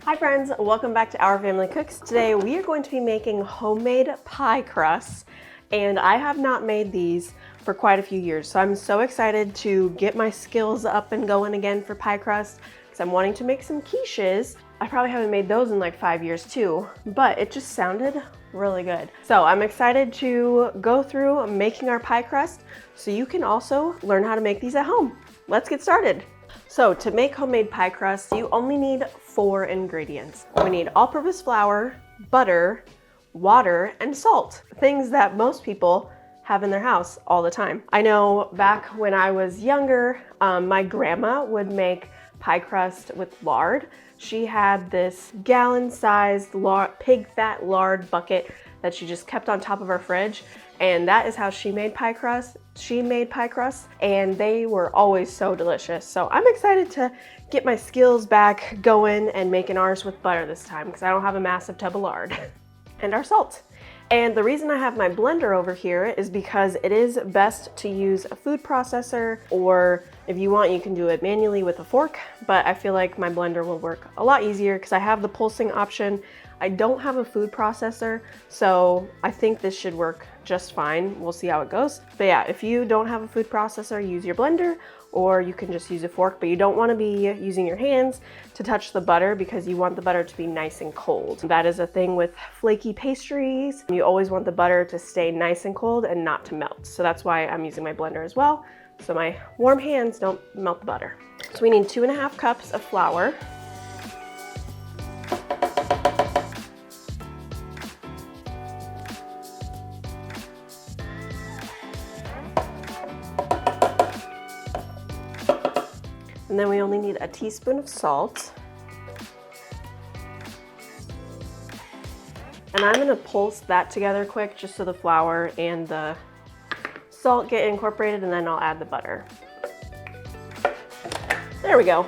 Hi friends, welcome back to Our Family Cooks. Today we are going to be making homemade pie crusts, and I have not made these for quite a few years, so I'm so excited to get my skills up and going again for pie crust because I'm wanting to make some quiches. I probably haven't made those in like 5 years too, but it just sounded really good. So I'm excited to go through making our pie crust so you can also learn how to make these at home. Let's get started. So to make homemade pie crust, you only need 4 ingredients. We need all-purpose flour, butter, water, and salt. Things that most people have in their house all the time. I know back when I was younger, my grandma would make pie crust with lard. She had this gallon-sized pig fat lard bucket that she just kept on top of her fridge, and that is how she made pie crust. She made pie crusts, and they were always so delicious. So I'm excited to get my skills back going and making ours with butter this time because I don't have a massive tub of lard. And our salt. And the reason I have my blender over here is because it is best to use a food processor, or if you want, you can do it manually with a fork, but I feel like my blender will work a lot easier because I have the pulsing option. I don't have a food processor, so I think this should work just fine. We'll see how it goes. But yeah, if you don't have a food processor, use your blender, or you can just use a fork, but you don't want to be using your hands to touch the butter because you want the butter to be nice and cold. That is a thing with flaky pastries. You always want the butter to stay nice and cold and not to melt. So that's why I'm using my blender as well, so my warm hands don't melt the butter. So we need 2.5 cups of flour. And then we only need a teaspoon of salt. And I'm gonna pulse that together quick just so the flour and the salt get incorporated, and then I'll add the butter. There we go.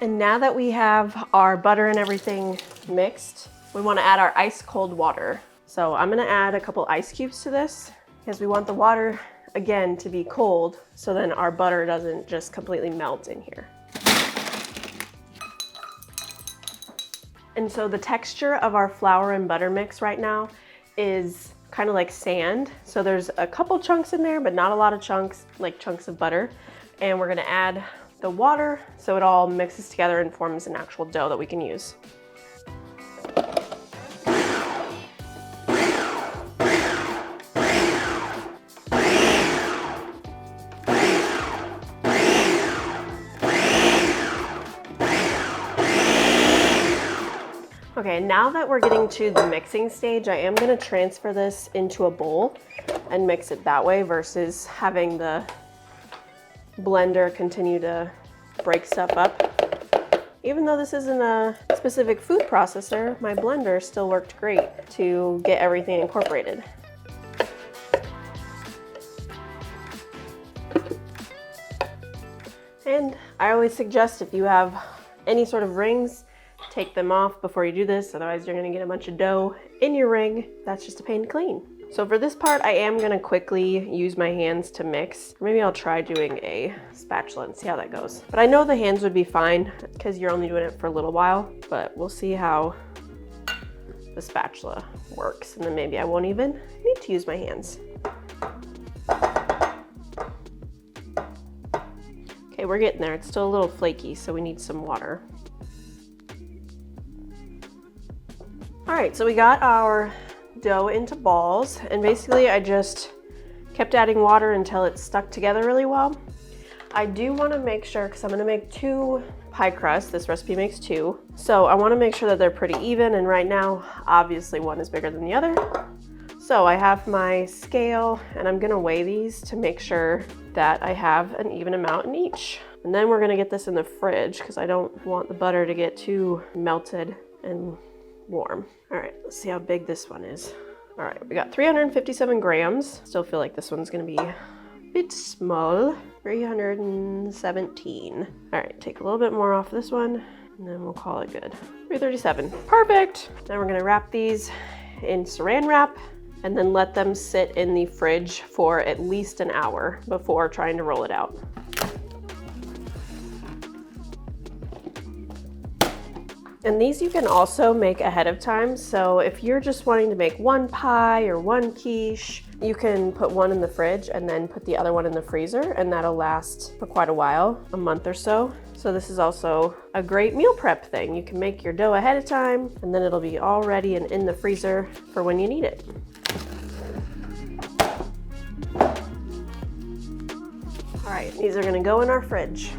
And now that we have our butter and everything mixed, we want to add our ice cold water. So I'm going to add a couple ice cubes to this because we want the water, again, to be cold so then our butter doesn't just completely melt in here. And so the texture of our flour and butter mix right now is kind of like sand. So there's a couple chunks in there, but not a lot of chunks, like chunks of butter. And we're going to add the water so it all mixes together and forms an actual dough that we can use. Okay, now that we're getting to the mixing stage, I am going to transfer this into a bowl and mix it that way versus having the blender continue to break stuff up. Even though this isn't a specific food processor, my blender still worked great to get everything incorporated. And I always suggest if you have any sort of rings, take them off before you do this, otherwise you're gonna get a bunch of dough in your ring. That's just a pain to clean. So for this part, I am gonna quickly use my hands to mix. Maybe I'll try doing a spatula and see how that goes. But I know the hands would be fine because you're only doing it for a little while, but we'll see how the spatula works. And then maybe I won't even need to use my hands. Okay, we're getting there. It's still a little flaky, so we need some water. All right, so we got our dough into balls, and basically I just kept adding water until it stuck together really well. I do want to make sure, because I'm going to make 2 pie crusts. This recipe makes 2, so I want to make sure that they're pretty even, and right now obviously one is bigger than the other. So I have my scale, and I'm going to weigh these to make sure that I have an even amount in each. And then we're going to get this in the fridge because I don't want the butter to get too melted and warm. All right, let's see how big this one is. All right, we got 357 grams. Still feel like this one's gonna be a bit small. 317. All right, take a little bit more off this one, and then we'll call it good. 337, perfect. Now we're gonna wrap these in saran wrap and then let them sit in the fridge for at least an hour before trying to roll it out. And these you can also make ahead of time. So if you're just wanting to make one pie or one quiche, you can put one in the fridge and then put the other one in the freezer, and that'll last for quite a while, a month or so. So this is also a great meal prep thing. You can make your dough ahead of time, and then it'll be all ready and in the freezer for when you need it. All right, these are gonna go in our fridge.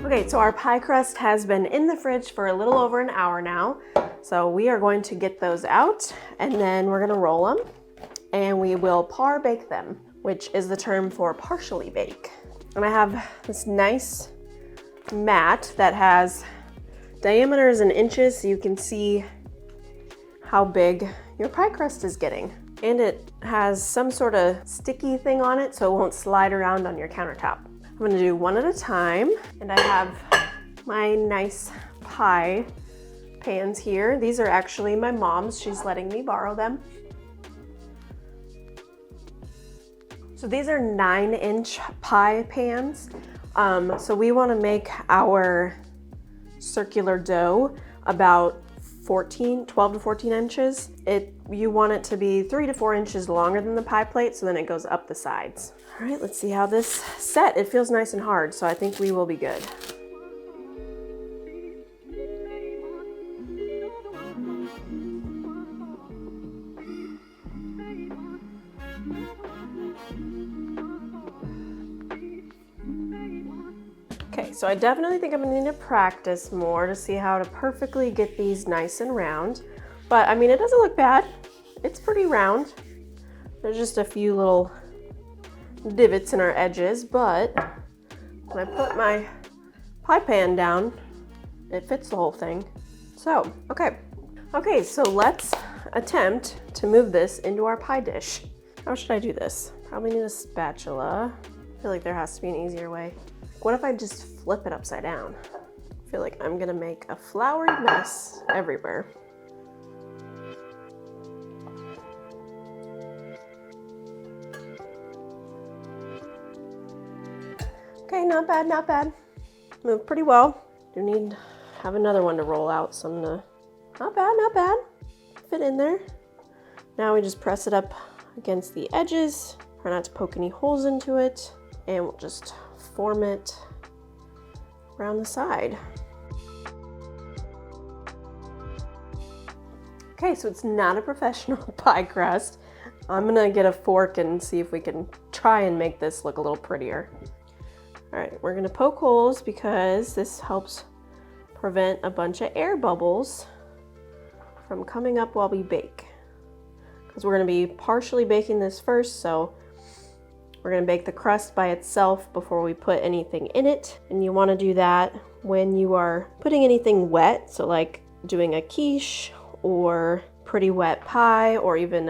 Okay, so our pie crust has been in the fridge for a little over an hour now. So we are going to get those out, and then we're gonna roll them, and we will par bake them, which is the term for partially bake. And I have this nice mat that has diameters in inches, so you can see how big your pie crust is getting. And it has some sort of sticky thing on it, so it won't slide around on your countertop. I'm gonna do one at a time, and I have my nice pie pans here. These are actually my mom's. She's letting me borrow them. So these are 9-inch pie pans. So we wanna make our circular dough about 12 to 14 inches. You want it to be 3 to 4 inches longer than the pie plate, so then it goes up the sides. All right, let's see how this set. It feels nice and hard, so I think we will be good. Okay, so I definitely think I'm gonna need to practice more to see how to perfectly get these nice and round. But I mean, it doesn't look bad. It's pretty round. There's just a few little divots in our edges, but when I put my pie pan down, it fits the whole thing. So, okay, so let's attempt to move this into our pie dish. How should I do this? Probably need a spatula. I feel like there has to be an easier way. What if I just flip it upside down? I feel like I'm gonna make a floury mess everywhere. Okay, not bad, not bad. Moved pretty well. Do need to have another one to roll out, so I'm gonna, not bad. Fit in there. Now we just press it up against the edges. Try not to poke any holes into it, and we'll just form it around the side. Okay, so it's not a professional pie crust. I'm gonna get a fork and see if we can try and make this look a little prettier. All right, we're gonna poke holes because this helps prevent a bunch of air bubbles from coming up while we bake. Because we're gonna be partially baking this first, so we're gonna bake the crust by itself before we put anything in it. And you wanna do that when you are putting anything wet, so like doing a quiche or pretty wet pie, or even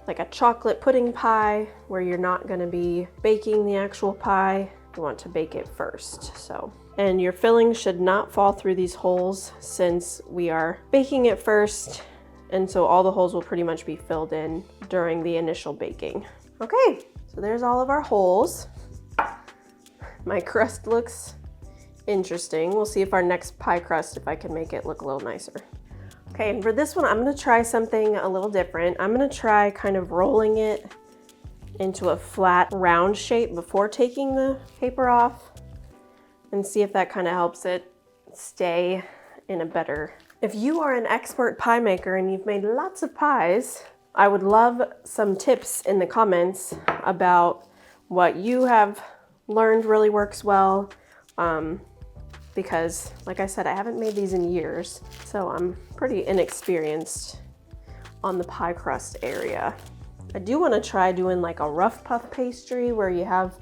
like a chocolate pudding pie where you're not gonna be baking the actual pie. You want to bake it first, so. And your filling should not fall through these holes since we are baking it first, and so all the holes will pretty much be filled in during the initial baking. Okay, so there's all of our holes. My crust looks interesting. We'll see if our next pie crust, if I can make it look a little nicer. Okay, and for this one, I'm gonna try something a little different. I'm gonna try kind of rolling it into a flat round shape before taking the paper off and see if that kind of helps it stay in a better. If you are an expert pie maker and you've made lots of pies, I would love some tips in the comments about what you have learned really works well, because like I said, I haven't made these in years, so I'm pretty inexperienced on the pie crust area. I do want to try doing like a rough puff pastry where you have,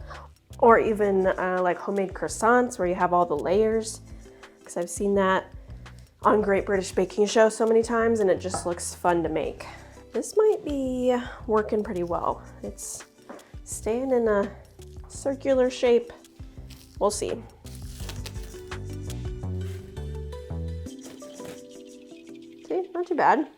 or even like homemade croissants where you have all the layers, because I've seen that on Great British Baking Show so many times, and it just looks fun to make. This might be working pretty well. It's staying in a circular shape. We'll see. See, not too bad.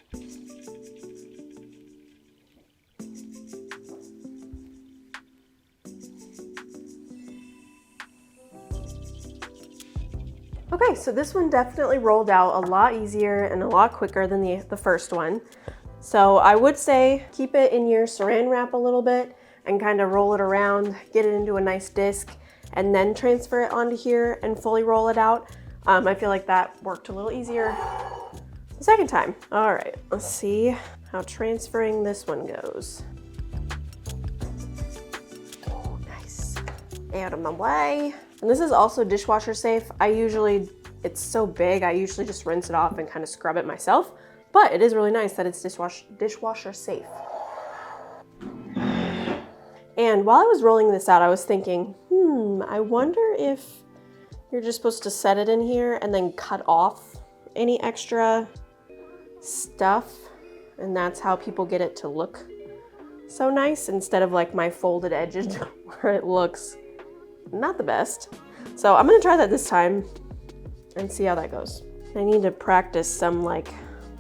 Okay, so this one definitely rolled out a lot easier and a lot quicker than the first one. So I would say keep it in your saran wrap a little bit and kind of roll it around, get it into a nice disc, and then transfer it onto here and fully roll it out. I feel like that worked a little easier the second time. All right, let's see how transferring this one goes. Oh, nice. Out of my way. And this is also dishwasher safe. It's so big, I usually just rinse it off and kind of scrub it myself, but it is really nice that it's dishwasher safe. And while I was rolling this out, I was thinking, I wonder if you're just supposed to set it in here and then cut off any extra stuff, and that's how people get it to look so nice instead of like my folded edges where it looks not the best. So I'm gonna try that this time and see how that goes. I need to practice some like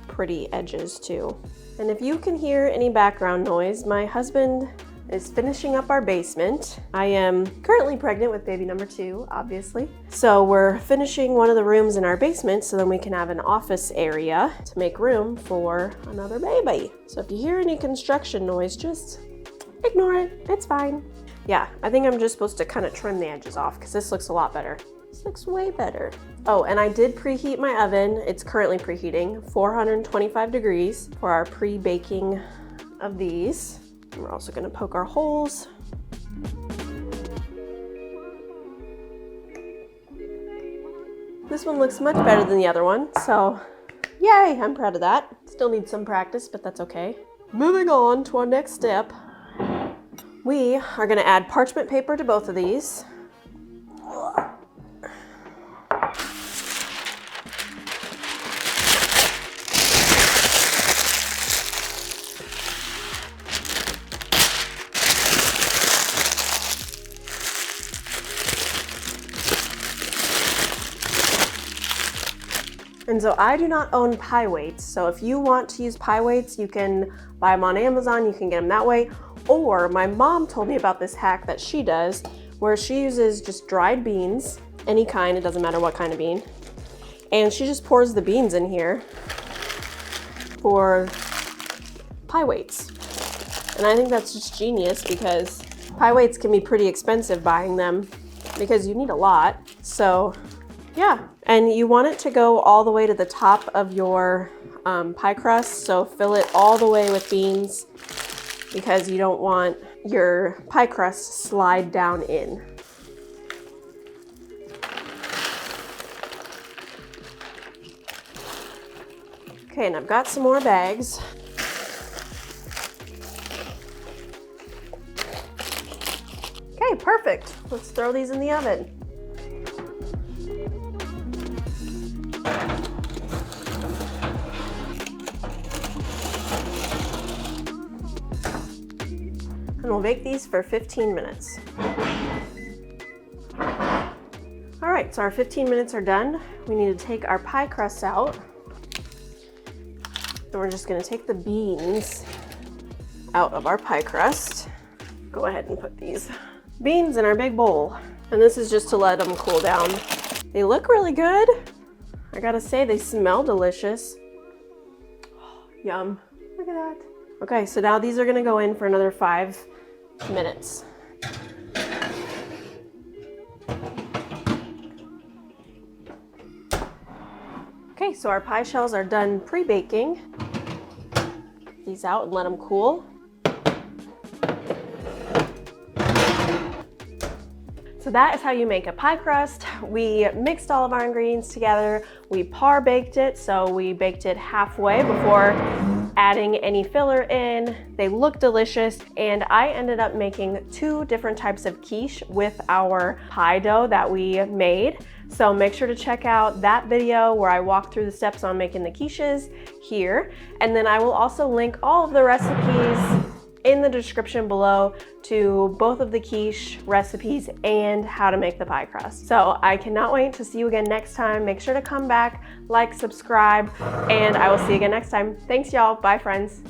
pretty edges too. And if you can hear any background noise, my husband is finishing up our basement. I am currently pregnant with baby number 2, obviously. So we're finishing one of the rooms in our basement so then we can have an office area to make room for another baby. So if you hear any construction noise, just ignore it, it's fine. Yeah, I think I'm just supposed to kind of trim the edges off because this looks a lot better. This looks way better. Oh, and I did preheat my oven. It's currently preheating 425 degrees for our pre-baking of these. We're also gonna poke our holes. This one looks much better than the other one, so yay, I'm proud of that. Still need some practice, but that's okay. Moving on to our next step. We are gonna add parchment paper to both of these. And so I do not own pie weights. So if you want to use pie weights, you can buy them on Amazon, you can get them that way. Or my mom told me about this hack that she does where she uses just dried beans, any kind, it doesn't matter what kind of bean. And she just pours the beans in here for pie weights. And I think that's just genius because pie weights can be pretty expensive buying them because you need a lot. So yeah, and you want it to go all the way to the top of your pie crust. So fill it all the way with beans because you don't want your pie crust slide down in. Okay, and I've got some more bags. Okay, perfect. Let's throw these in the oven. And we'll bake these for 15 minutes. All right, so our 15 minutes are done. We need to take our pie crust out. And we're just gonna take the beans out of our pie crust. Go ahead and put these beans in our big bowl. And this is just to let them cool down. They look really good. I gotta say, they smell delicious. Oh, yum, look at that. Okay, so now these are gonna go in for another 5 minutes. Okay, so our pie shells are done pre-baking. Get these out and let them cool. So that is how you make a pie crust. We mixed all of our ingredients together. We par baked it, so we baked it halfway before adding any filler in. They look delicious, and I ended up making 2 different types of quiche with our pie dough that we made. So make sure to check out that video where I walk through the steps on making the quiches here. And then I will also link all of the recipes in the description below to both of the quiche recipes and how to make the pie crust. So I cannot wait to see you again next time. Make sure to come back, like, subscribe, and I will see you again next time. Thanks y'all, bye friends.